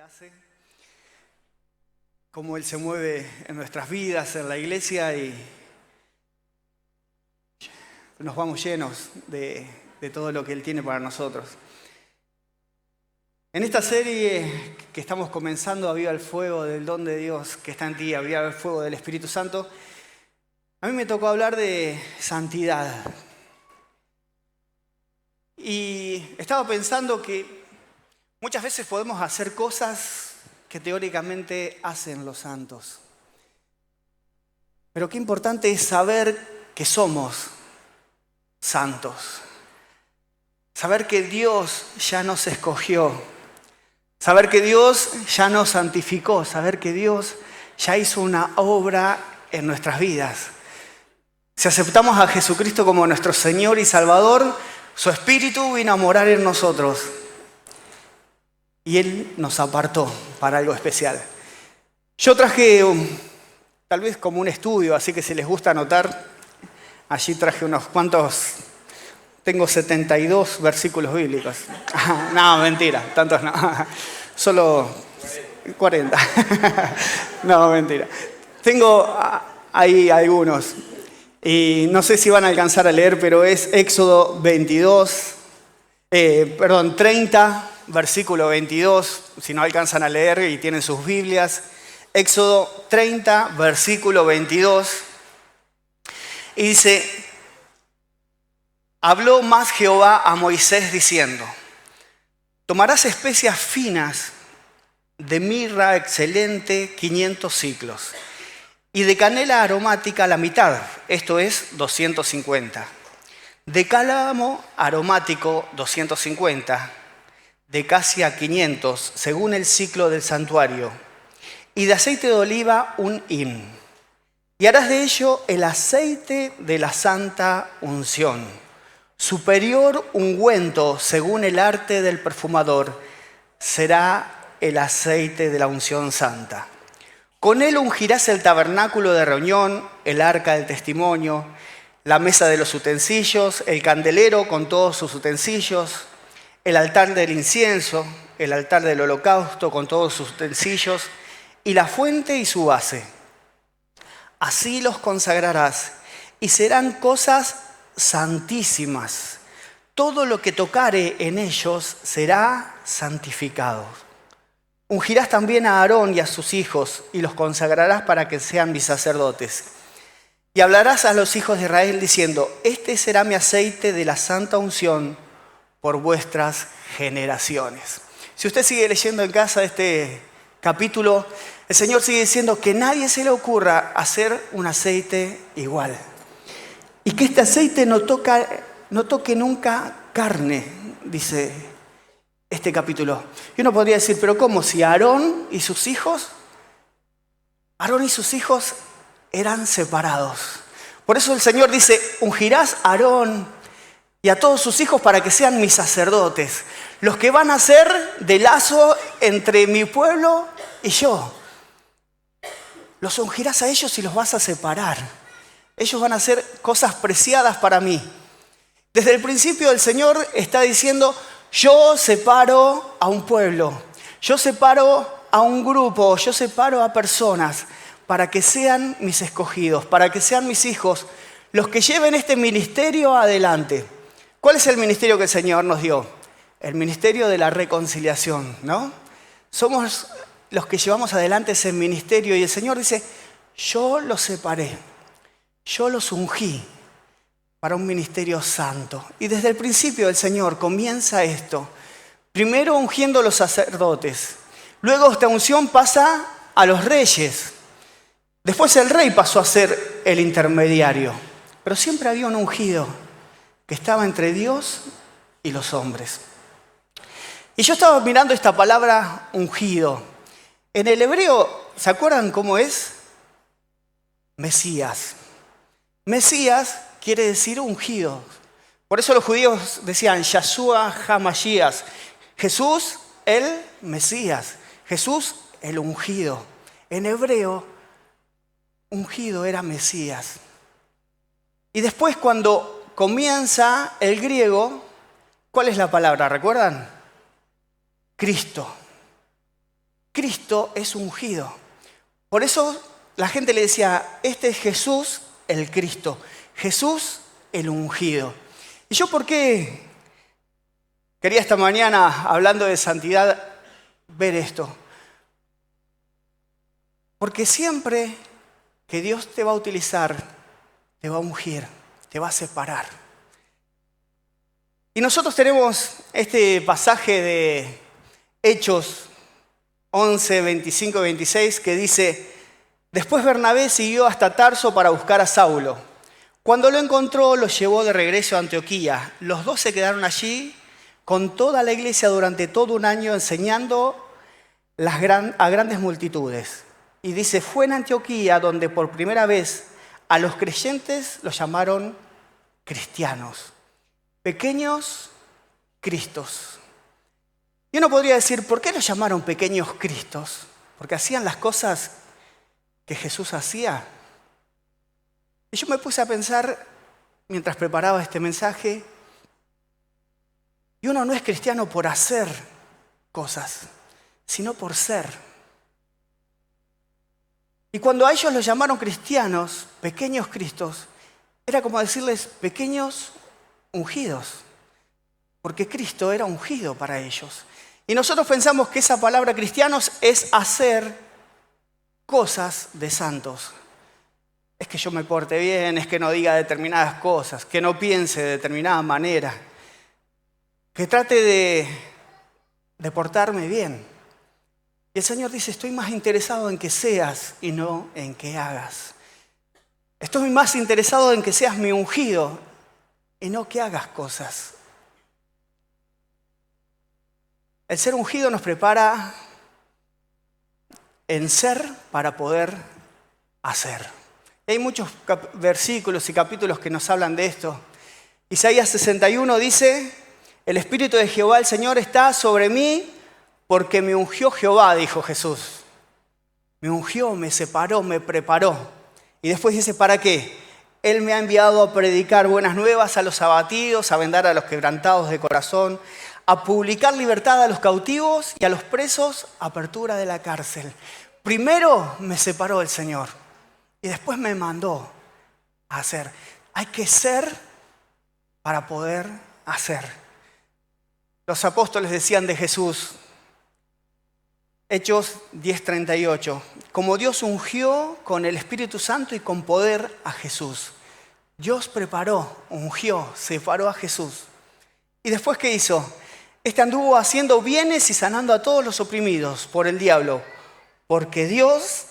hace, cómo Él se mueve en nuestras vidas, en la iglesia, y nos vamos llenos de todo lo que Él tiene para nosotros. En esta serie que estamos comenzando, Aviva el Fuego del Don de Dios que está en ti, Aviva el Fuego del Espíritu Santo, a mí me tocó hablar de santidad. Y estaba pensando que muchas veces podemos hacer cosas que teóricamente hacen los santos. Pero qué importante es saber que somos santos. Saber que Dios ya nos escogió. Saber que Dios ya nos santificó. Saber que Dios ya hizo una obra en nuestras vidas. Si aceptamos a Jesucristo como nuestro Señor y Salvador, su Espíritu vino a morar en nosotros. Y Él nos apartó para algo especial. Yo traje, tal vez como un estudio, así que si les gusta anotar, allí traje unos cuantos, tengo 72 versículos bíblicos. No, mentira, tantos no, solo 40. No, mentira. Tengo ahí algunos, y no sé si van a alcanzar a leer, pero es Éxodo 30, versículo 22, si no alcanzan a leer y tienen sus Biblias. Éxodo 30, versículo 22. Y dice: habló más Jehová a Moisés diciendo: tomarás especias finas de mirra excelente 500 siclos, y de canela aromática la mitad, esto es 250. De cálamo aromático 250, de casia 500, según el ciclo del santuario, y de aceite de oliva 1 hin. Y harás de ello el aceite de la santa unción, superior ungüento según el arte del perfumador, será el aceite de la unción santa. Con él ungirás el tabernáculo de reunión, el arca del testimonio, la mesa de los utensilios, el candelero con todos sus utensilios, el altar del incienso, el altar del holocausto con todos sus utensilios, y la fuente y su base. Así los consagrarás, y serán cosas santísimas. Todo lo que tocare en ellos será santificado. Ungirás también a Aarón y a sus hijos, y los consagrarás para que sean mis sacerdotes. Y hablarás a los hijos de Israel diciendo: este será mi aceite de la santa unción por vuestras generaciones. Si usted sigue leyendo en casa este capítulo, el Señor sigue diciendo que nadie se le ocurra hacer un aceite igual. Y que este aceite no toque nunca carne, dice este capítulo. Y uno podría decir, pero ¿cómo? Si Aarón y sus hijos eran separados. Por eso el Señor dice: ungirás a Aarón y a todos sus hijos para que sean mis sacerdotes, los que van a ser de lazo entre mi pueblo y yo. Los ungirás a ellos y los vas a separar. Ellos van a hacer cosas preciadas para mí. Desde el principio el Señor está diciendo: yo separo a un pueblo, yo separo a un grupo, yo separo a personas para que sean mis escogidos, para que sean mis hijos los que lleven este ministerio adelante. ¿Cuál es el ministerio que el Señor nos dio? El ministerio de la reconciliación, ¿no? Somos los que llevamos adelante ese ministerio, y el Señor dice: yo los separé, yo los ungí para un ministerio santo. Y desde el principio el Señor comienza esto, primero ungiendo a los sacerdotes, luego esta unción pasa a los reyes, después el rey pasó a ser el intermediario, pero siempre había un ungido que estaba entre Dios y los hombres. Y yo estaba mirando esta palabra ungido. En el hebreo, ¿se acuerdan cómo es? Mesías. Mesías quiere decir ungido. Por eso los judíos decían Yahshua HaMashiach. Jesús, el Mesías. Jesús, el ungido. En hebreo, ungido era Mesías. Y después, cuando comienza el griego, ¿cuál es la palabra? ¿Recuerdan? Cristo. Cristo es ungido. Por eso la gente le decía, este es Jesús el Cristo, Jesús el ungido. ¿Y yo por qué quería esta mañana, hablando de santidad, ver esto? Porque siempre que Dios te va a utilizar, te va a ungir, te va a separar. Y nosotros tenemos este pasaje de Hechos 11, 25 y 26 que dice: después Bernabé siguió hasta Tarso para buscar a Saulo. Cuando lo encontró, lo llevó de regreso a Antioquía. Los dos se quedaron allí con toda la iglesia durante todo un año enseñando a grandes multitudes. Y dice, fue en Antioquía donde por primera vez a los creyentes los llamaron cristianos. Pequeños Cristos. Y uno podría decir, ¿por qué los llamaron pequeños Cristos? Porque hacían las cosas que Jesús hacía. Y yo me puse a pensar, mientras preparaba este mensaje, y uno no es cristiano por hacer cosas, sino por ser. Y cuando a ellos los llamaron cristianos, pequeños Cristos, era como decirles pequeños ungidos, porque Cristo era ungido para ellos. Y nosotros pensamos que esa palabra cristianos es hacer cosas de santos. Es que yo me porte bien, es que no diga determinadas cosas, que no piense de determinada manera, que trate de portarme bien. Y el Señor dice, estoy más interesado en que seas y no en que hagas. Estoy más interesado en que seas mi ungido y no que hagas cosas. El ser ungido nos prepara en ser para poder hacer. Hay muchos versículos y capítulos que nos hablan de esto. Isaías 61 dice, el Espíritu de Jehová el Señor está sobre mí porque me ungió Jehová, dijo Jesús. Me ungió, me separó, me preparó. Y después dice, ¿para qué? Él me ha enviado a predicar buenas nuevas a los abatidos, a vendar a los quebrantados de corazón, a publicar libertad a los cautivos y a los presos, apertura de la cárcel. Primero me separó el Señor y después me mandó a hacer. Hay que ser para poder hacer. Los apóstoles decían de Jesús, Hechos 10:38, como Dios ungió con el Espíritu Santo y con poder a Jesús. Dios preparó, ungió, separó a Jesús. ¿Y después qué hizo? Este anduvo haciendo bienes y sanando a todos los oprimidos por el diablo, porque Dios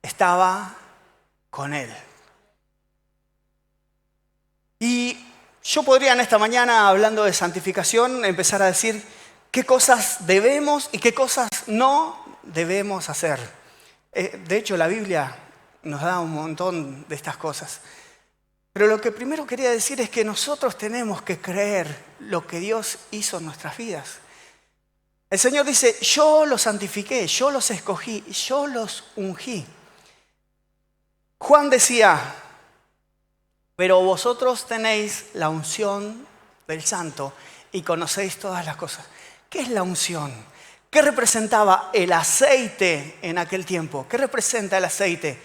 estaba con él. Y yo podría en esta mañana, hablando de santificación, empezar a decir qué cosas debemos y qué cosas no debemos hacer. De hecho, la Biblia nos da un montón de estas cosas. Pero lo que primero quería decir es que nosotros tenemos que creer lo que Dios hizo en nuestras vidas. El Señor dice, yo los santifiqué, yo los escogí, yo los ungí. Juan decía, pero vosotros tenéis la unción del Santo y conocéis todas las cosas. ¿Qué es la unción? ¿Qué representaba el aceite en aquel tiempo? ¿Qué representa el aceite?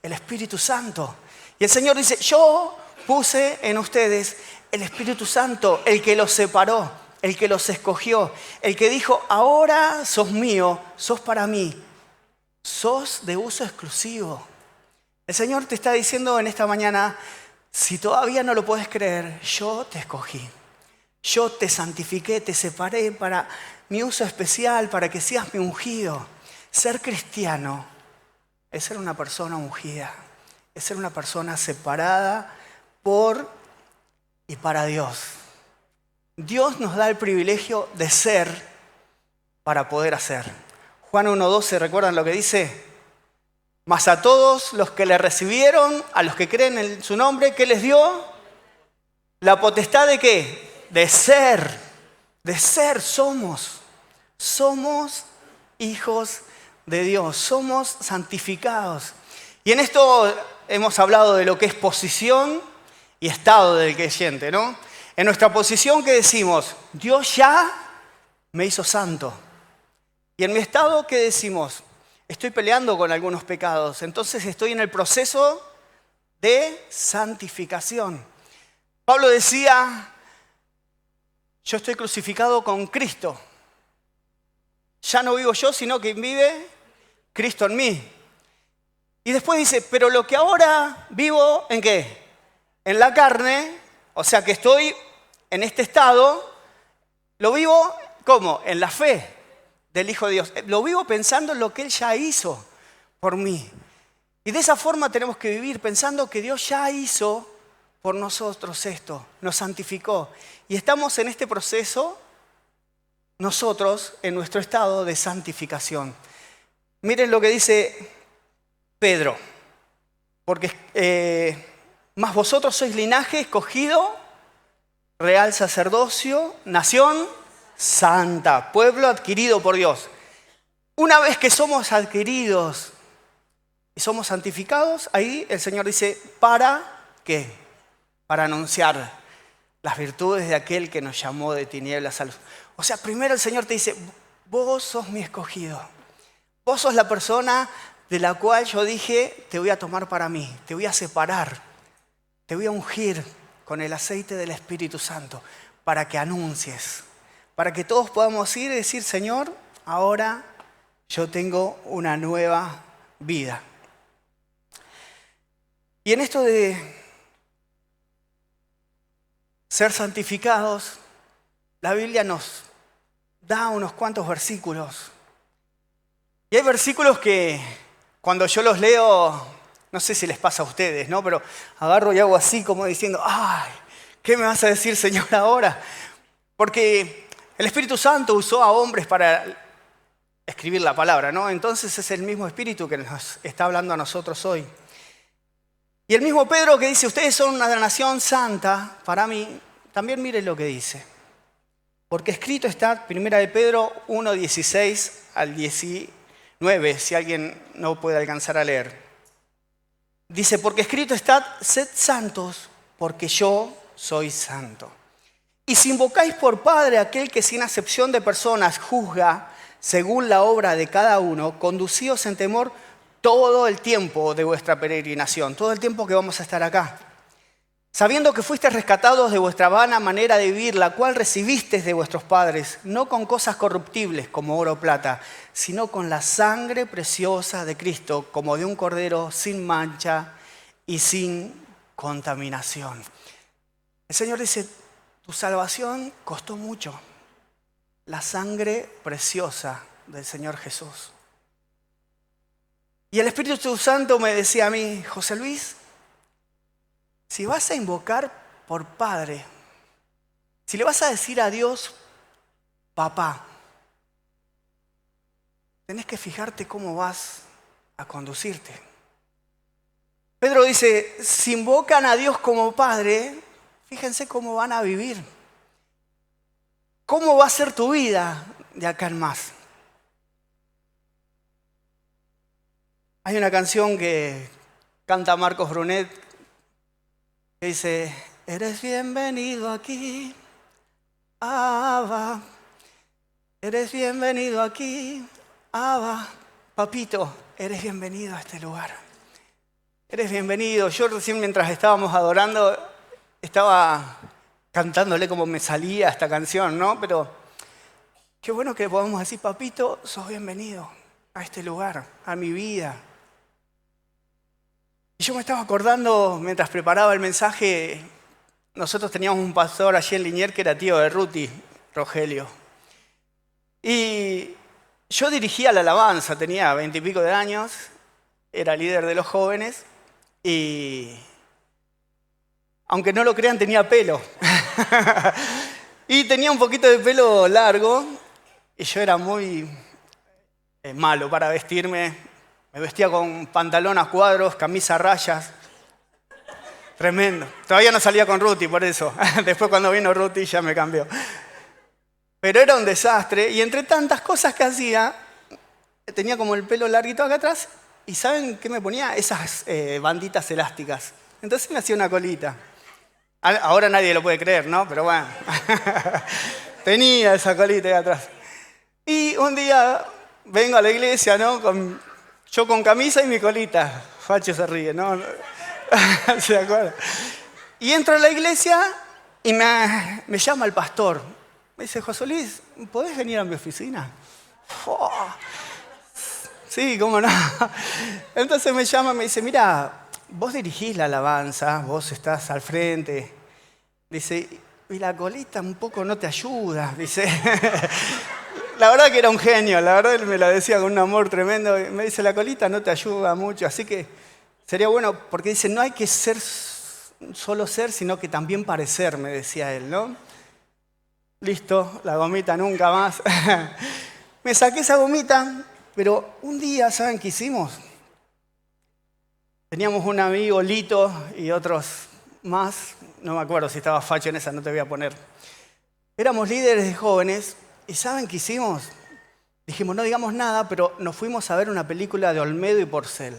El Espíritu Santo. Y el Señor dice, yo puse en ustedes el Espíritu Santo, el que los separó, el que los escogió, el que dijo, ahora sos mío, sos para mí, sos de uso exclusivo. El Señor te está diciendo en esta mañana, si todavía no lo puedes creer, yo te escogí. Yo te santifiqué, te separé para mi uso especial, para que seas mi ungido. Ser cristiano es ser una persona ungida, es ser una persona separada por y para Dios. Dios nos da el privilegio de ser para poder hacer. Juan 1:12, ¿recuerdan lo que dice? Mas a todos los que le recibieron, a los que creen en su nombre, ¿qué les dio? La potestad de ¿qué? De ser, somos hijos de Dios, somos santificados. Y en esto hemos hablado de lo que es posición y estado del creyente, ¿no? En nuestra posición, ¿qué decimos? Dios ya me hizo santo. Y en mi estado, ¿qué decimos? Estoy peleando con algunos pecados, entonces estoy en el proceso de santificación. Pablo decía, yo estoy crucificado con Cristo. Ya no vivo yo, sino que vive Cristo en mí. Y después dice, pero lo que ahora vivo, ¿en qué? En la carne, o sea que estoy en este estado, lo vivo, ¿cómo? En la fe del Hijo de Dios. Lo vivo pensando en lo que Él ya hizo por mí. Y de esa forma tenemos que vivir pensando que Dios ya hizo por nosotros esto, nos santificó. Y estamos en este proceso, nosotros, en nuestro estado de santificación. Miren lo que dice Pedro, porque más vosotros sois linaje escogido, real sacerdocio, nación santa, pueblo adquirido por Dios. Una vez que somos adquiridos y somos santificados, ahí el Señor dice, ¿para qué? Para anunciar las virtudes de aquel que nos llamó de tinieblas a luz. O sea, primero el Señor te dice, vos sos mi escogido. Vos sos la persona de la cual yo dije, te voy a tomar para mí, te voy a separar, te voy a ungir con el aceite del Espíritu Santo para que anuncies, para que todos podamos ir y decir, Señor, ahora yo tengo una nueva vida. Y en esto de ser santificados, la Biblia nos da unos cuantos versículos. Y hay versículos que cuando yo los leo, no sé si les pasa a ustedes, ¿no? Pero agarro y hago así como diciendo, ¡ay! ¿Qué me vas a decir, Señor, ahora? Porque el Espíritu Santo usó a hombres para escribir la palabra, ¿no? Entonces es el mismo Espíritu que nos está hablando a nosotros hoy. Y el mismo Pedro que dice, ustedes son una nación santa, para mí, también miren lo que dice. Porque escrito está, 1 de Pedro 1, 16 al 19, si alguien no puede alcanzar a leer. Dice, porque escrito está, sed santos, porque yo soy santo. Y si invocáis por Padre aquel que sin acepción de personas juzga según la obra de cada uno, conducíos en temor todo el tiempo de vuestra peregrinación, todo el tiempo que vamos a estar acá. Sabiendo que fuisteis rescatados de vuestra vana manera de vivir, la cual recibisteis de vuestros padres, no con cosas corruptibles como oro o plata, sino con la sangre preciosa de Cristo, como de un cordero sin mancha y sin contaminación. El Señor dice, tu salvación costó mucho. La sangre preciosa del Señor Jesús. Y el Espíritu Santo me decía a mí, José Luis, si vas a invocar por Padre, si le vas a decir a Dios, papá, tenés que fijarte cómo vas a conducirte. Pedro dice, si invocan a Dios como Padre, fíjense cómo van a vivir. ¿Cómo va a ser tu vida de acá en más? Hay una canción que canta Marcos Brunet que dice, eres bienvenido aquí, Abba. Eres bienvenido aquí, Abba. Papito, eres bienvenido a este lugar. Eres bienvenido. Yo recién mientras estábamos adorando, estaba cantándole como me salía esta canción, ¿no? Pero qué bueno que podamos decir, papito, sos bienvenido a este lugar, a mi vida. Y yo me estaba acordando, mientras preparaba el mensaje, nosotros teníamos un pastor allí en Liniers que era tío de Ruti, Rogelio. Y yo dirigía la alabanza, tenía 20 y pico de años, era líder de los jóvenes y, aunque no lo crean, tenía pelo. Y tenía un poquito de pelo largo y yo era muy malo para vestirme. Me vestía con pantalón a cuadros, camisa a rayas. Tremendo. Todavía no salía con Ruti, por eso. Después cuando vino Ruti ya me cambió. Pero era un desastre. Y entre tantas cosas que hacía, tenía como el pelo larguito acá atrás. ¿Y saben qué me ponía? Esas banditas elásticas. Entonces me hacía una colita. Ahora nadie lo puede creer, ¿no? Pero bueno. Tenía esa colita acá atrás. Y un día vengo a la iglesia, ¿no? Yo con camisa y mi colita. Facho se ríe, ¿no? ¿Se acuerda? Y entro a la iglesia y me llama el pastor. Me dice, José Luis, ¿podés venir a mi oficina? Oh, sí, cómo no. Entonces me llama y me dice, mira, vos dirigís la alabanza, vos estás al frente. Dice, y la colita un poco no te ayuda. Dice, la verdad que era un genio, la verdad él me lo decía con un amor tremendo. Me dice, la colita no te ayuda mucho, así que sería bueno, porque dice, no hay que solo ser, sino que también parecer, me decía él, ¿no? Listo, la gomita nunca más. Me saqué esa gomita, pero un día, ¿saben qué hicimos? Teníamos un amigo, Lito, y otros más. No me acuerdo si estaba Facho en esa, no te voy a poner. Éramos líderes de jóvenes, y ¿saben qué hicimos? Dijimos, no digamos nada, pero nos fuimos a ver una película de Olmedo y Porcel.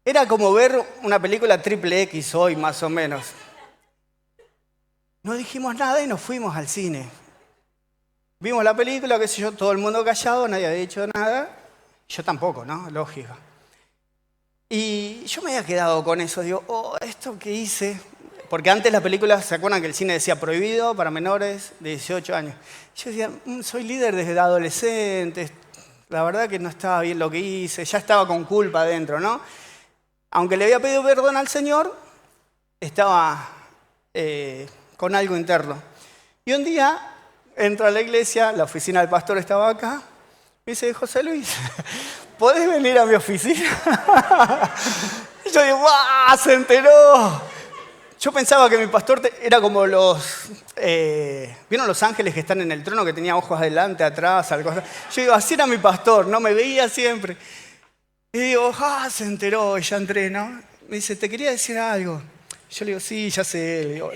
Era como ver una película triple X hoy, más o menos. No dijimos nada y nos fuimos al cine. Vimos la película, qué sé yo, todo el mundo callado, nadie había dicho nada. Yo tampoco, ¿no? Lógico. Y yo me había quedado con eso, digo, oh, ¿esto qué hice? Porque antes la película, ¿se acuerdan que el cine decía prohibido para menores de 18 años? Yo decía, soy líder desde adolescente, la verdad que no estaba bien lo que hice, ya estaba con culpa adentro, ¿no? Aunque le había pedido perdón al Señor, estaba con algo interno. Y un día entro a la iglesia, la oficina del pastor estaba acá, me dice, José Luis, ¿podés venir a mi oficina? Y yo digo, ¡guau! Se enteró. Yo pensaba que mi pastor era como ¿vieron los ángeles que están en el trono, que tenía ojos adelante, atrás, algo así? Yo digo, así era mi pastor, no me veía siempre. Y digo, se enteró, y ya entré, ¿no? Me dice, te quería decir algo. Yo le digo, sí, ya sé. Le digo,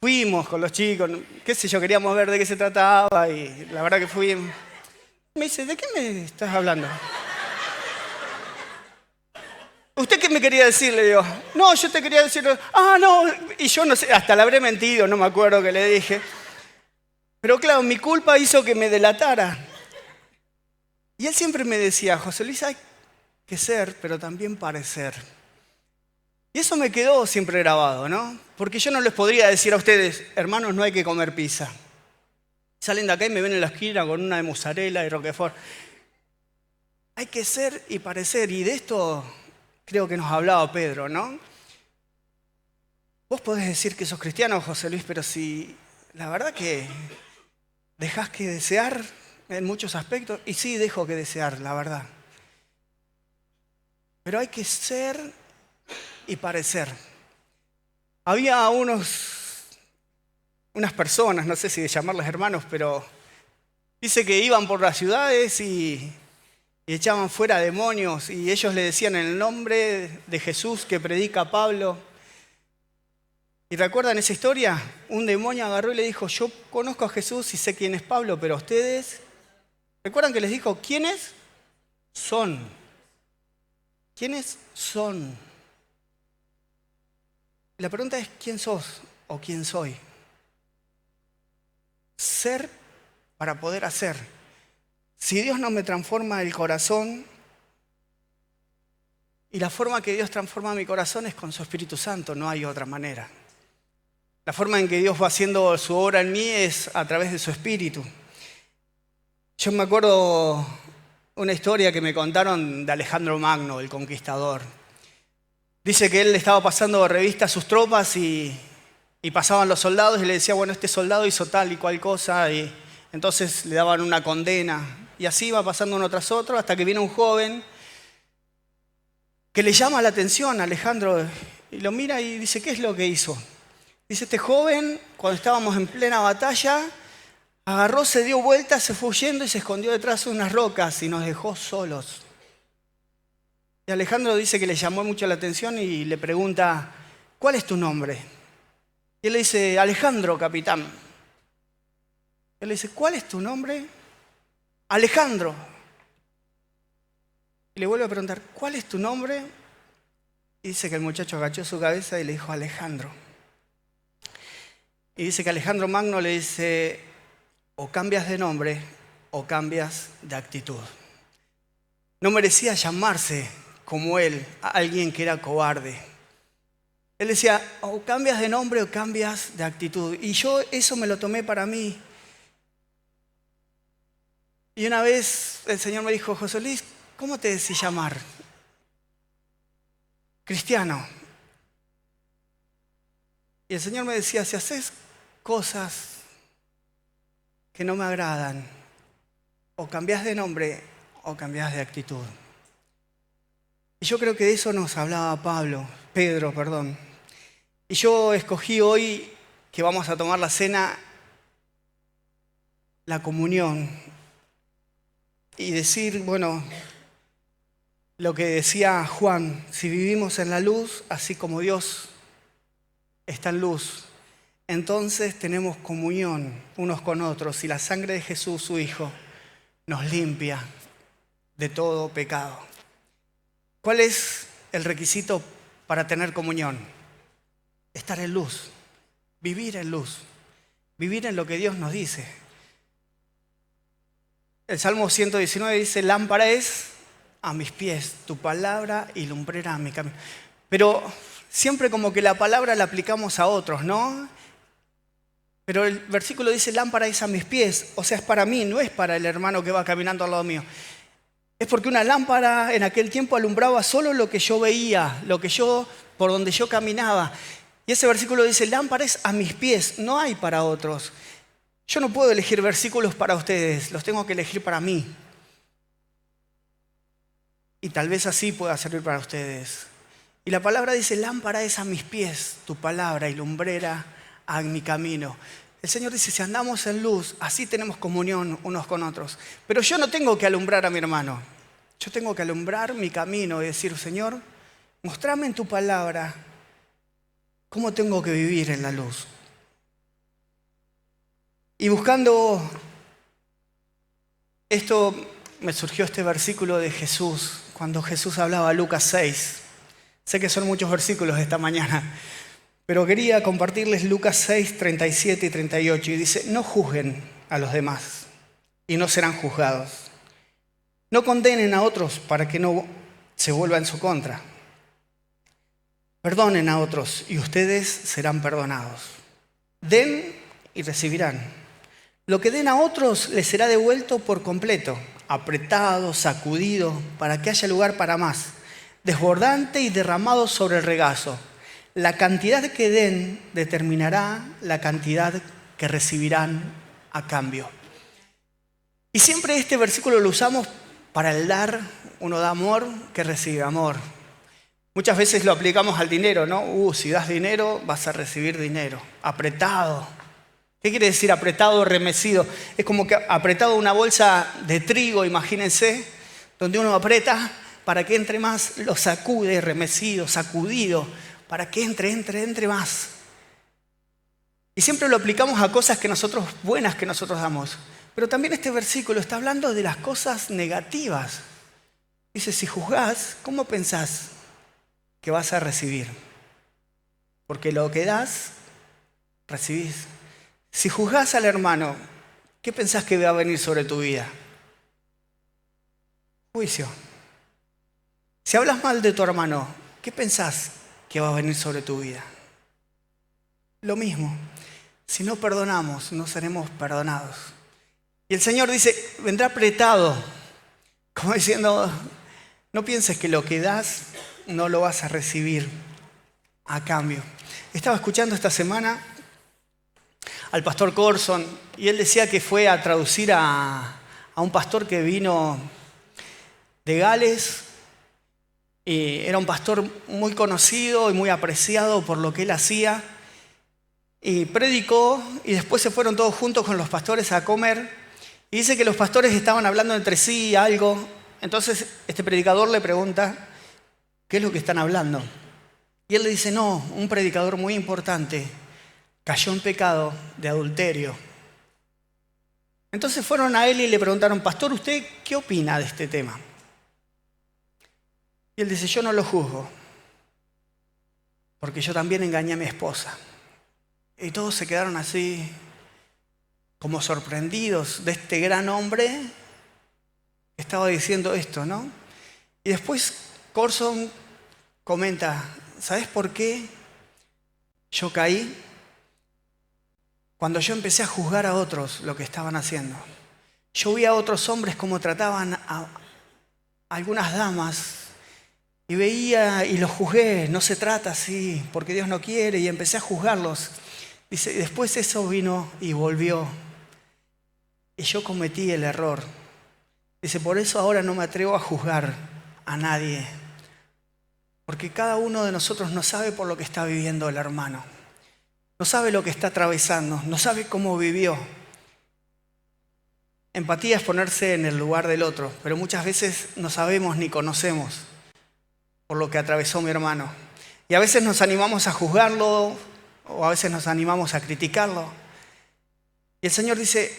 fuimos con los chicos, qué sé yo, queríamos ver de qué se trataba, y la verdad que fui. Me dice, ¿de qué me estás hablando? ¿Usted qué me quería decir? Le digo, no, yo te quería decir, no, y yo no sé, hasta le habré mentido, no me acuerdo qué le dije. Pero claro, mi culpa hizo que me delatara. Y él siempre me decía, José Luis, hay que ser, pero también parecer. Y eso me quedó siempre grabado, ¿no? Porque yo no les podría decir a ustedes, hermanos, no hay que comer pizza. Salen de acá y me ven en la esquina con una de mozzarella y roquefort. Hay que ser y parecer, y de esto creo que nos hablaba Pedro, ¿no? Vos podés decir que sos cristiano, José Luis, pero si la verdad que dejás que desear en muchos aspectos, y sí dejo que desear, la verdad. Pero hay que ser y parecer. Había unas personas, no sé si de llamarlas hermanos, pero dice que iban por las ciudades y echaban fuera demonios, y ellos le decían en el nombre de Jesús que predica Pablo. ¿Y recuerdan esa historia? Un demonio agarró y le dijo, yo conozco a Jesús y sé quién es Pablo, pero ustedes, ¿recuerdan que les dijo, quiénes son? ¿Quiénes son? La pregunta es, ¿quién sos o quién soy? Ser para poder hacer. Si Dios no me transforma el corazón, y la forma que Dios transforma mi corazón es con su Espíritu Santo, no hay otra manera. La forma en que Dios va haciendo su obra en mí es a través de su Espíritu. Yo me acuerdo una historia que me contaron de Alejandro Magno, el conquistador. Dice que él estaba pasando revista a sus tropas y pasaban los soldados y le decía, bueno, este soldado hizo tal y cual cosa, y entonces le daban una condena. Y así iba pasando uno tras otro hasta que viene un joven que le llama la atención a Alejandro y lo mira y dice, ¿qué es lo que hizo? Dice, este joven, cuando estábamos en plena batalla, agarró, se dio vuelta, se fue huyendo y se escondió detrás de unas rocas y nos dejó solos. Y Alejandro dice que le llamó mucho la atención y le pregunta, ¿cuál es tu nombre? Y él le dice, Alejandro, capitán. Él le dice, ¿cuál es tu nombre? Alejandro. Y le vuelve a preguntar, ¿cuál es tu nombre? Y dice que el muchacho agachó su cabeza y le dijo, Alejandro. Y dice que Alejandro Magno le dice, o cambias de nombre o cambias de actitud. No merecía llamarse como él, a alguien que era cobarde. Él decía, o cambias de nombre o cambias de actitud. Y yo eso me lo tomé para mí. Y una vez el Señor me dijo, José Luis, ¿cómo te decís llamar? Cristiano. Y el Señor me decía, si haces cosas que no me agradan, o cambias de nombre o cambias de actitud. Y yo creo que de eso nos hablaba Pedro. Y yo escogí hoy que vamos a tomar la cena, la comunión, y decir, bueno, lo que decía Juan, si vivimos en la luz, así como Dios está en luz, entonces tenemos comunión unos con otros y la sangre de Jesús, su Hijo, nos limpia de todo pecado. ¿Cuál es el requisito para tener comunión? Estar en luz, vivir en luz, vivir en lo que Dios nos dice. El Salmo 119 dice, lámpara es a mis pies tu palabra y lumbrera a mi camino. Pero siempre como que la palabra la aplicamos a otros, ¿no? Pero el versículo dice, lámpara es a mis pies, o sea, es para mí, no es para el hermano que va caminando al lado mío. Es porque una lámpara en aquel tiempo alumbraba solo lo que yo veía, por donde yo caminaba. Y ese versículo dice, lámpara es a mis pies, no hay para otros. Yo no puedo elegir versículos para ustedes, los tengo que elegir para mí. Y tal vez así pueda servir para ustedes. Y la palabra dice, lámpara es a mis pies tu palabra y lumbrera a mi camino. El Señor dice, si andamos en luz, así tenemos comunión unos con otros. Pero yo no tengo que alumbrar a mi hermano. Yo tengo que alumbrar mi camino y decir, Señor, mostrame en tu palabra cómo tengo que vivir en la luz. Y buscando esto, me surgió este versículo de Jesús, cuando Jesús hablaba Lucas 6. Sé que son muchos versículos esta mañana, pero quería compartirles Lucas 6, 37 y 38. Y dice, no juzguen a los demás y no serán juzgados. No condenen a otros para que no se vuelva en su contra. Perdonen a otros y ustedes serán perdonados. Den y recibirán. Lo que den a otros les será devuelto por completo, apretado, sacudido, para que haya lugar para más, desbordante y derramado sobre el regazo. La cantidad que den determinará la cantidad que recibirán a cambio. Y siempre este versículo lo usamos para el dar. Uno da amor, que recibe amor. Muchas veces lo aplicamos al dinero, ¿no? Si das dinero, vas a recibir dinero. Apretado. ¿Qué quiere decir apretado o remecido? Es como que apretado una bolsa de trigo, imagínense, donde uno aprieta para que entre más, lo sacude, remecido, sacudido, para que entre más. Y siempre lo aplicamos a cosas buenas que nosotros damos. Pero también este versículo está hablando de las cosas negativas. Dice, si juzgás, ¿cómo pensás que vas a recibir? Porque lo que das, recibís. Si juzgás al hermano, ¿qué pensás que va a venir sobre tu vida? Juicio. Si hablas mal de tu hermano, ¿qué pensás que va a venir sobre tu vida? Lo mismo. Si no perdonamos, no seremos perdonados. Y el Señor dice, vendrá apretado, como diciendo, no pienses que lo que das no lo vas a recibir a cambio. Estaba escuchando esta semana al pastor Corson y él decía que fue a traducir a un pastor que vino de Gales. Y era un pastor muy conocido y muy apreciado por lo que él hacía. Y predicó y después se fueron todos juntos con los pastores a comer. Y dice que los pastores estaban hablando entre sí algo. Entonces este predicador le pregunta, ¿qué es lo que están hablando? Y él le dice, no, un predicador muy importante cayó en pecado de adulterio. Entonces fueron a él y le preguntaron, pastor, ¿usted qué opina de este tema? Y él dice, yo no lo juzgo, porque yo también engañé a mi esposa. Y todos se quedaron así. como sorprendidos de este gran hombre que estaba diciendo esto, ¿no? Y después Courson comenta, ¿sabes por qué yo caí? Cuando yo empecé a juzgar a otros lo que estaban haciendo. Yo vi a otros hombres cómo trataban a algunas damas y veía y los juzgué, no se trata así, porque Dios no quiere, y empecé a juzgarlos. Dice, y después eso vino y volvió. Y yo cometí el error. Dice, por eso ahora no me atrevo a juzgar a nadie. Porque cada uno de nosotros no sabe por lo que está viviendo el hermano. No sabe lo que está atravesando, no sabe cómo vivió. Empatía es ponerse en el lugar del otro, pero muchas veces no sabemos ni conocemos por lo que atravesó mi hermano. Y a veces nos animamos a juzgarlo o a veces nos animamos a criticarlo. Y el Señor dice,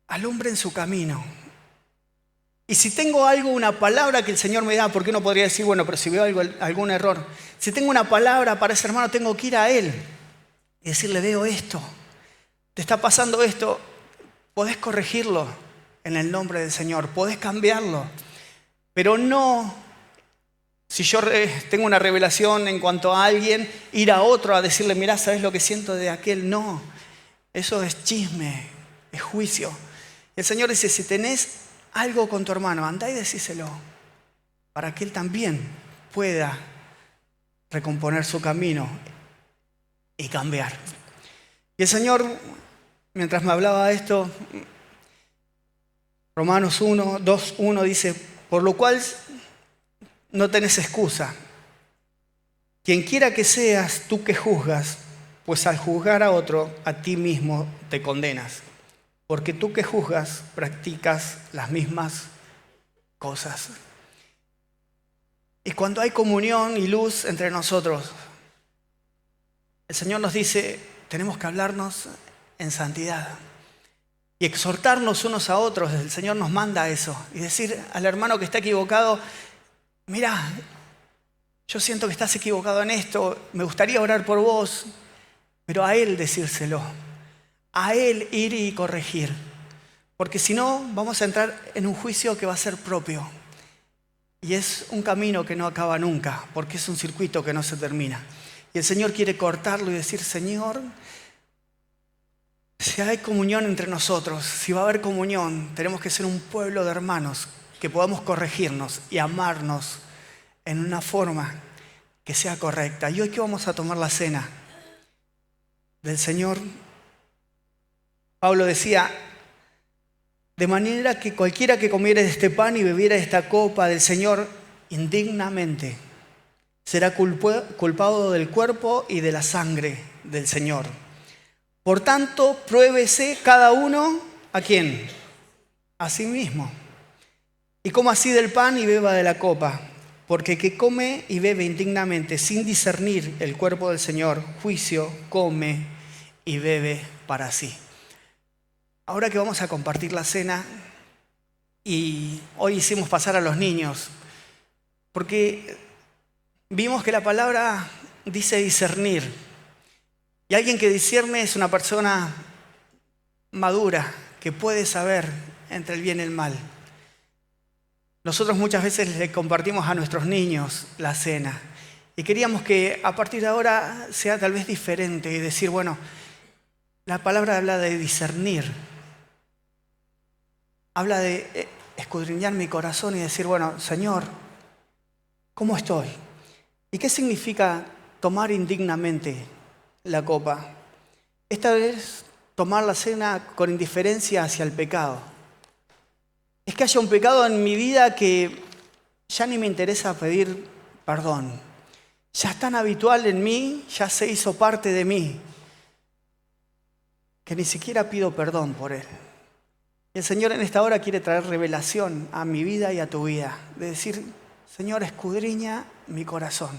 alumbren su camino. Y si tengo algo, una palabra que el Señor me da, porque uno podría decir, bueno, pero si veo algún error, si tengo una palabra para ese hermano, tengo que ir a él y decirle, veo esto, te está pasando esto, podés corregirlo en el nombre del Señor, podés cambiarlo, pero no, si yo tengo una revelación en cuanto a alguien, ir a otro a decirle, mirá, ¿sabes lo que siento de aquel? No, eso es chisme, es juicio. Y el Señor dice, si tenés algo con tu hermano, andá y decíselo, para que él también pueda recomponer su camino y cambiar. Y el Señor, mientras me hablaba de esto, Romanos 2:1 dice, por lo cual no tenés excusa. Quien quiera que seas tú que juzgas, pues al juzgar a otro, a ti mismo te condenas. Porque tú que juzgas, practicas las mismas cosas. Y cuando hay comunión y luz entre nosotros, el Señor nos dice, tenemos que hablarnos en santidad y exhortarnos unos a otros. El Señor nos manda eso y decir al hermano que está equivocado, mira, yo siento que estás equivocado en esto, me gustaría orar por vos, pero a él decírselo, a él ir y corregir, porque si no vamos a entrar en un juicio que va a ser propio y es un camino que no acaba nunca, porque es un circuito que no se termina. Y el Señor quiere cortarlo y decir, Señor, si hay comunión entre nosotros, si va a haber comunión, tenemos que ser un pueblo de hermanos que podamos corregirnos y amarnos en una forma que sea correcta. Y hoy que vamos a tomar la cena del Señor, Pablo decía, de manera que cualquiera que comiere de este pan y bebiera de esta copa del Señor indignamente, será culpado del cuerpo y de la sangre del Señor. Por tanto, pruébese cada uno, ¿a quién? A sí mismo. Y coma así del pan y beba de la copa, porque el que come y bebe indignamente, sin discernir el cuerpo del Señor, juicio, come y bebe para sí. Ahora que vamos a compartir la cena, y hoy hicimos pasar a los niños, porque vimos que la palabra dice discernir. Y alguien que discierne es una persona madura, que puede saber entre el bien y el mal. Nosotros muchas veces le compartimos a nuestros niños la cena. Y queríamos que a partir de ahora sea tal vez diferente y decir, bueno, la palabra habla de discernir. Habla de escudriñar mi corazón y decir, bueno, Señor, ¿cómo estoy? ¿Y qué significa tomar indignamente la copa? Esta vez tomar la cena con indiferencia hacia el pecado. Es que haya un pecado en mi vida que ya ni me interesa pedir perdón. Ya es tan habitual en mí, ya se hizo parte de mí, que ni siquiera pido perdón por él. Y el Señor en esta hora quiere traer revelación a mi vida y a tu vida. De decir, Señor, escudriña mi corazón.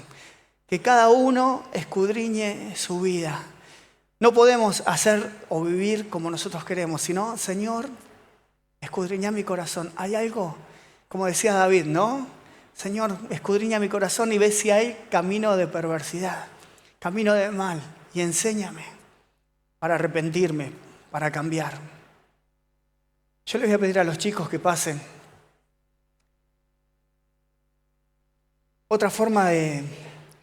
Que cada uno escudriñe su vida. No podemos hacer o vivir como nosotros queremos, sino, Señor, escudriña mi corazón. ¿Hay algo? Como decía David, ¿no? Señor, escudriña mi corazón y ve si hay camino de perversidad, camino de mal, y enséñame para arrepentirme, para cambiar. Yo les voy a pedir a los chicos que pasen. Otra forma de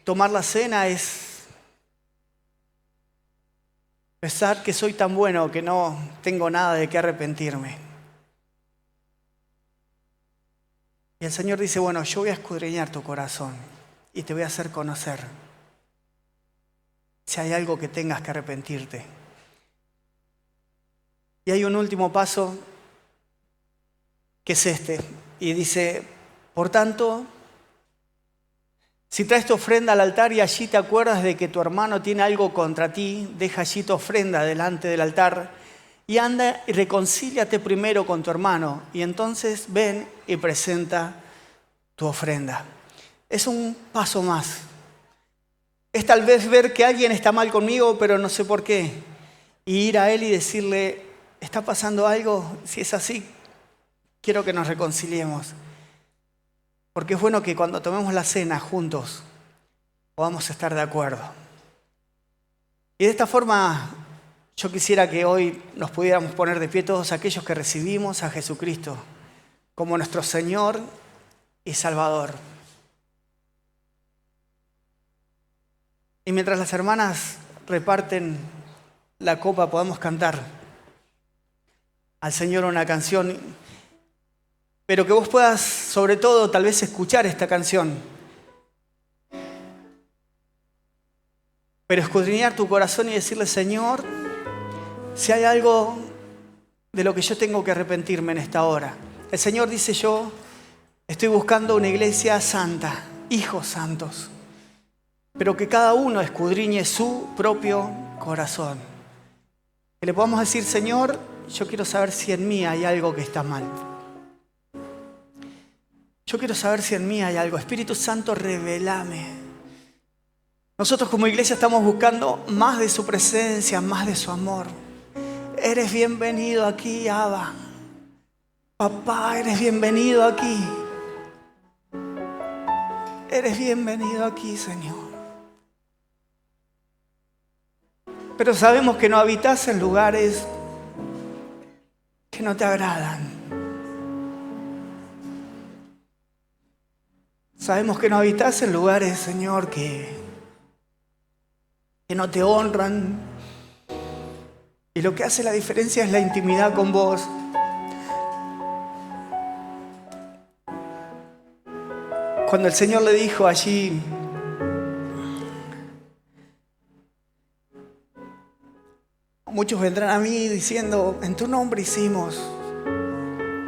tomar la cena es pensar que soy tan bueno que no tengo nada de qué arrepentirme. Y el Señor dice, bueno, yo voy a escudriñar tu corazón y te voy a hacer conocer si hay algo que tengas que arrepentirte. Y hay un último paso que es este, y dice, por tanto, si traes tu ofrenda al altar y allí te acuerdas de que tu hermano tiene algo contra ti, deja allí tu ofrenda delante del altar y anda y reconcíliate primero con tu hermano y entonces ven y presenta tu ofrenda. Es un paso más. Es tal vez ver que alguien está mal conmigo, pero no sé por qué. Y ir a él y decirle, ¿está pasando algo? Si es así, quiero que nos reconciliemos. Porque es bueno que cuando tomemos la cena juntos podamos estar de acuerdo. Y de esta forma yo quisiera que hoy nos pudiéramos poner de pie todos aquellos que recibimos a Jesucristo como nuestro Señor y Salvador. Y mientras las hermanas reparten la copa podamos cantar al Señor una canción, pero que vos puedas sobre todo tal vez escuchar esta canción, pero escudriñar tu corazón y decirle, Señor, si hay algo de lo que yo tengo que arrepentirme en esta hora. El Señor dice, yo estoy buscando una iglesia santa, hijos santos, pero que cada uno escudriñe su propio corazón. Que le podamos decir, Señor, yo quiero saber si en mí hay algo que está mal. Yo quiero saber si en mí hay algo. Espíritu Santo, revelame. Nosotros como iglesia estamos buscando más de su presencia, más de su amor. Eres bienvenido aquí, Abba. Papá, eres bienvenido aquí. Eres bienvenido aquí, Señor. Pero sabemos que no habitas en lugares que no te agradan. Sabemos que no habitas en lugares, Señor, que no te honran. Y lo que hace la diferencia es la intimidad con vos. Cuando el Señor le dijo allí, muchos vendrán a mí diciendo, en tu nombre hicimos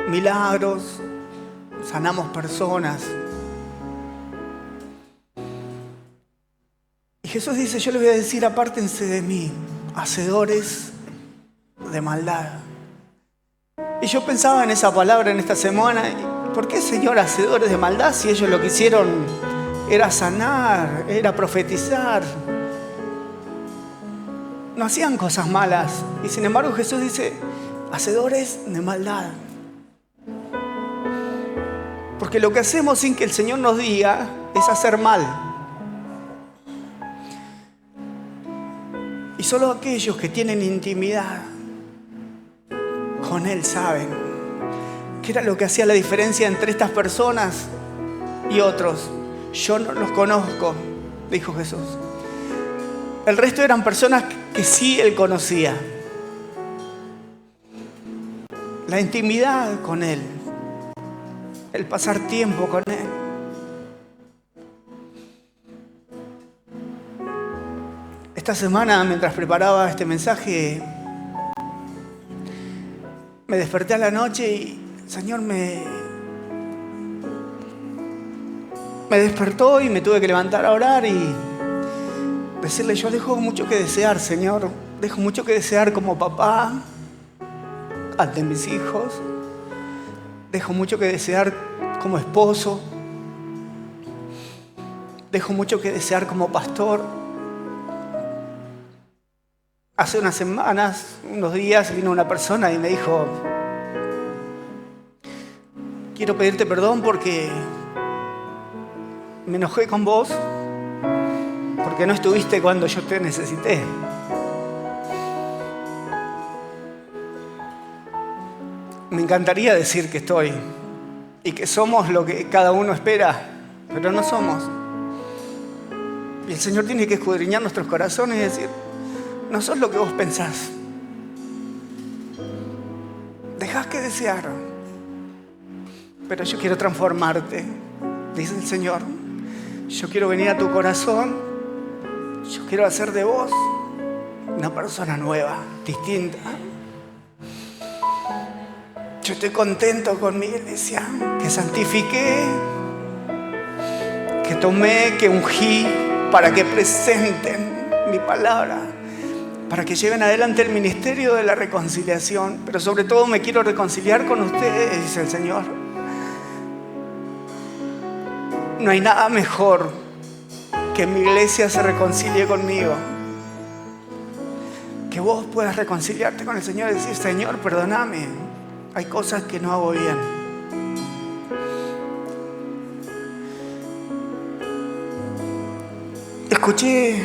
milagros, sanamos personas. Y Jesús dice, yo les voy a decir, apártense de mí, hacedores de maldad. Y yo pensaba en esa palabra en esta semana, ¿por qué, Señor, hacedores de maldad si ellos lo que hicieron era sanar, era profetizar? No hacían cosas malas. Y sin embargo Jesús dice, hacedores de maldad. Porque lo que hacemos sin que el Señor nos diga es hacer mal. Y solo aquellos que tienen intimidad con Él saben qué era lo que hacía la diferencia entre estas personas y otros. Yo no los conozco, dijo Jesús. El resto eran personas que sí Él conocía. La intimidad con Él, el pasar tiempo con Él. Esta semana, mientras preparaba este mensaje, me desperté a la noche y el Señor me despertó y me tuve que levantar a orar y decirle, yo dejo mucho que desear, Señor. Dejo mucho que desear como papá ante mis hijos. Dejo mucho que desear como esposo. Dejo mucho que desear como pastor. Hace unas semanas, unos días, vino una persona y me dijo, quiero pedirte perdón porque me enojé con vos, porque no estuviste cuando yo te necesité. Me encantaría decir que estoy y que somos lo que cada uno espera, pero no somos. Y el Señor tiene que escudriñar nuestros corazones y decir, no sos lo que vos pensás. Dejás que desear, pero yo quiero transformarte, dice el Señor. Yo quiero venir a tu corazón, yo quiero hacer de vos una persona nueva, distinta. Yo estoy contento con mi iglesia, que santifiqué, que tomé, que ungí para que presenten mi palabra, para que lleven adelante el ministerio de la reconciliación. Pero sobre todo me quiero reconciliar con ustedes, dice el Señor. No hay nada mejor que mi iglesia se reconcilie conmigo. Que vos puedas reconciliarte con el Señor y decir, Señor, perdóname, hay cosas que no hago bien. Escuché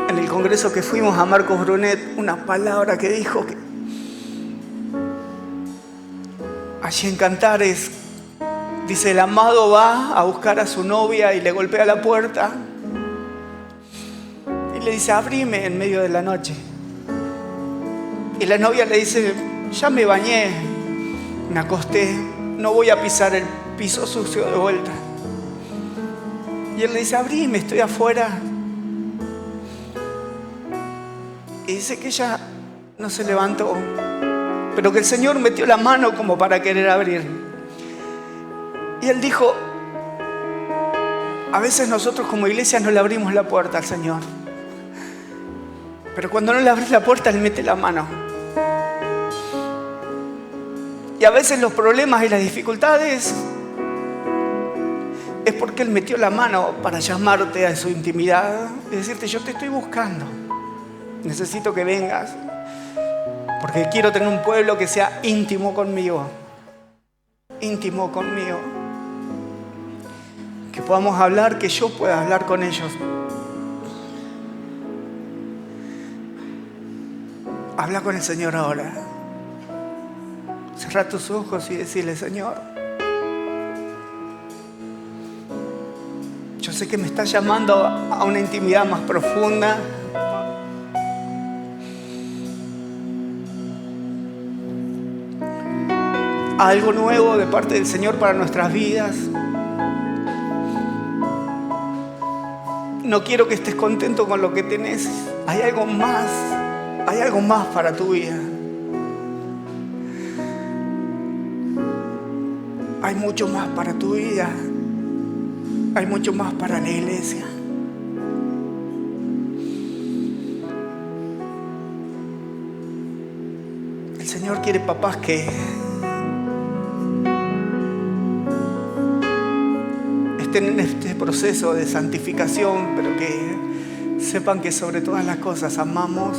en el congreso que fuimos a Marcos Brunet una palabra que dijo que allí en Cantares dice, el amado va a buscar a su novia y le golpea la puerta y le dice, abrime en medio de la noche. Y la novia le dice, ya me bañé, me acosté, no voy a pisar el piso sucio de vuelta. Y él le dice, abrime, estoy afuera. Y dice que ella no se levantó, pero que el Señor metió la mano como para querer abrir. Y él dijo, a veces nosotros como iglesia no le abrimos la puerta al Señor, pero cuando no le abres la puerta, Él mete la mano. Y a veces los problemas y las dificultades es porque Él metió la mano para llamarte a su intimidad y decirte, yo te estoy buscando, necesito que vengas, porque quiero tener un pueblo que sea íntimo conmigo, que podamos hablar, que yo pueda hablar con ellos. Habla con el Señor ahora. Cerrá tus ojos y decirle, Señor, yo sé que me estás llamando a una intimidad más profunda. A algo nuevo de parte del Señor para nuestras vidas. No quiero que estés contento con lo que tenés. Hay algo más para tu vida. Hay mucho más para tu vida. Hay mucho más para la iglesia. El Señor quiere papás que estén en este proceso de santificación, pero que sepan que sobre todas las cosas amamos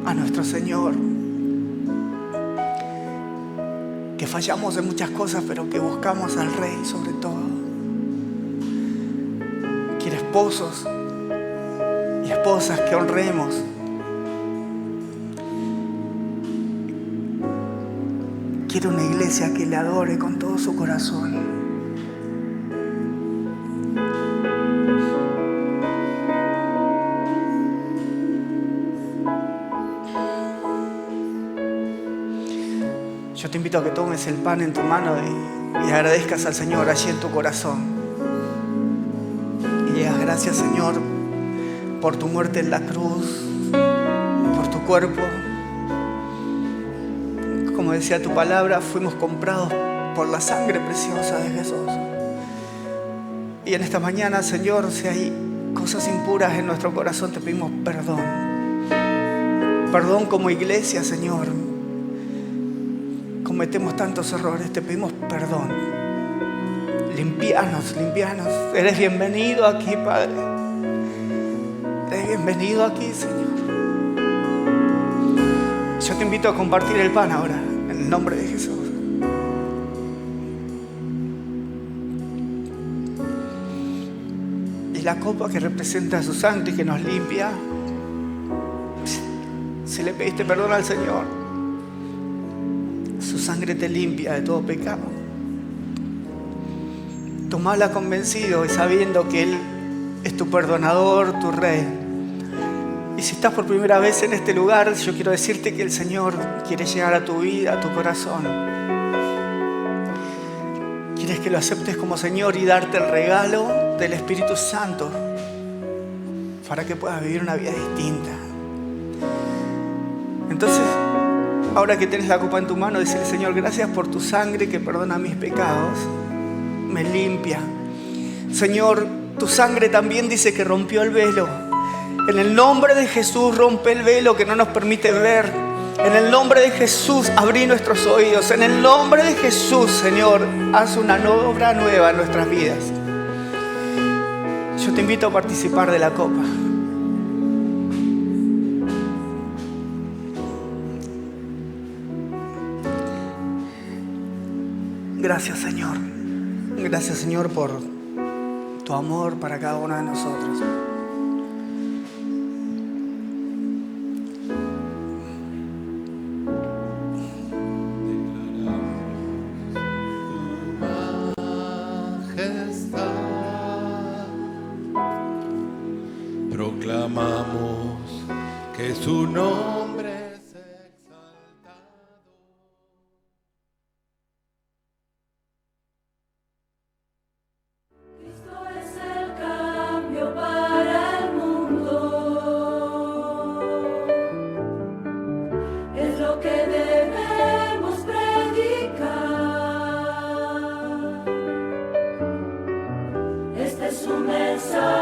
a nuestro Señor. Que fallamos en muchas cosas, pero que buscamos al Rey sobre todo. Quiere esposos y esposas que honremos. Quiere una iglesia que le adore con todo su corazón. Yo te invito a que tomes el pan en tu mano y agradezcas al Señor allí en tu corazón. Y digas, gracias Señor por tu muerte en la cruz, por tu cuerpo. Como decía tu palabra, fuimos comprados por la sangre preciosa de Jesús. Y en esta mañana, Señor, si hay cosas impuras en nuestro corazón, te pedimos perdón. Perdón como iglesia, Señor. Cometemos tantos errores, te pedimos perdón. Limpianos. Eres bienvenido aquí, Padre. Eres bienvenido aquí, Señor. Yo te invito a compartir el pan ahora, en el nombre de Jesús. Y la copa que representa a su sangre y que nos limpia. Si le pediste perdón al Señor, Su sangre te limpia de todo pecado. Tomala convencido y sabiendo que Él es tu perdonador, tu Rey. Y si estás por primera vez en este lugar, yo quiero decirte que el Señor quiere llegar a tu vida, a tu corazón. Quieres que lo aceptes como Señor y darte el regalo del Espíritu Santo para que puedas vivir una vida distinta. Entonces, ahora que tienes la copa en tu mano, decirle: Señor, gracias por tu sangre que perdona mis pecados, me limpia. Señor, tu sangre también dice que rompió el velo. En el nombre de Jesús, rompe el velo que no nos permite ver. En el nombre de Jesús, abrí nuestros oídos. En el nombre de Jesús, Señor, haz una obra nueva en nuestras vidas. Yo te invito a participar de la copa. Gracias, Señor. Gracias, Señor, por tu amor para cada uno de nosotros. Proclamamos que su nombre es exaltado. Cristo es el cambio para el mundo. Es lo que debemos predicar. Este es un mensaje